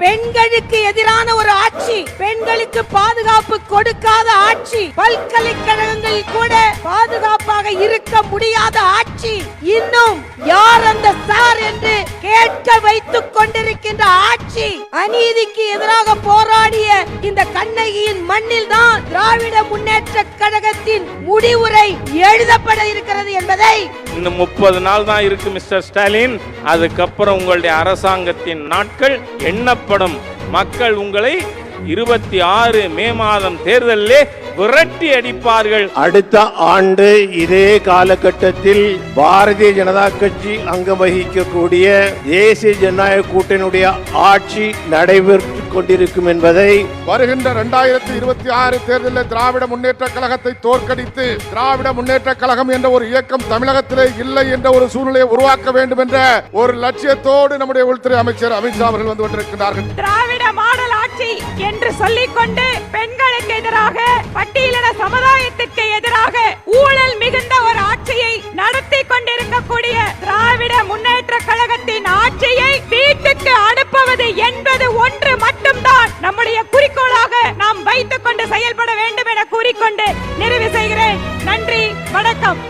பெண்களுக்கு எதிரான ஒரு ஆட்சி, பெண்களுக்கு பாதுகாப்பு கொடுக்காத ஆட்சி, பல்கலைக்கழகங்களில் கூட பாதுகாப்பாக இருக்க முடியாத ஆட்சி, இன்னும் யார் அந்த சார் என்று கேட்க வைத்துக் கொண்டிருக்கின்ற ஆட்சி, அநீதிக்கு எதிராக போராடிய இந்த கண்ணகியின் மண்ணில் தான் திராவிட முன்னேற்ற கழகத்தின் முடிவுரை எழுதப்பட இருக்கிறது என்பதை இன்னும் 30 நாள் தான் இருக்கு மிஸ்டர் ஸ்டாலின். அதுக்கப்புறம் உங்களுடைய அரசாங்கத்தின் நாட்கள் எண்ணப்படும். மக்கள் உங்களை 26 மே மாதம் தேர்தலிலே விரட்டி அடிப்பார்கள். அடுத்த ஆண்டு இதே காலகட்டத்தில் பாரதிய ஜனதா கட்சி அங்கம் வகிக்கக்கூடிய தேசிய ஜனநாயக கூட்டணியுடைய ஆட்சி நடைபெற்றுக் கொண்டிருக்கும் என்பதை வருகின்ற 2026 தேர்தலில் திராவிட முன்னேற்ற கழகத்தை தோற்கடித்து திராவிட முன்னேற்ற கழகம் என்ற ஒரு இயக்கம் தமிழகத்திலே இல்லை என்ற ஒரு சூழ்நிலையை உருவாக்க வேண்டும் என்ற ஒரு லட்சியத்தோடு நம்முடைய உள்துறை அமைச்சர் அமித்ஷா அவர்கள் வந்து கொண்டிருக்கிறார்கள். திராவிட மாடல் ஆட்சி என்று சொல்லிக்கொண்டு பெண்களுக்கு எதிராக, பட்டியலின சமுதாயத்திற்கு எதிராக ஊழல் மிகுந்த ஒரு ஆட்சியை நடத்தி கொண்டிருக்கக்கூடிய திராவிட முன்னேற்ற கழகத்தின் ஆட்சியை வீட்டுக்கு அனுப்புவது என்பது ஒன்று மட்டும்தான் நம்முடைய குறிக்கோளாக நாம் வைத்துக் கொண்டு செயல்பட வேண்டும் என கூறிக்கொண்டு நிறைவு செய்கிறேன். நன்றி, வணக்கம்.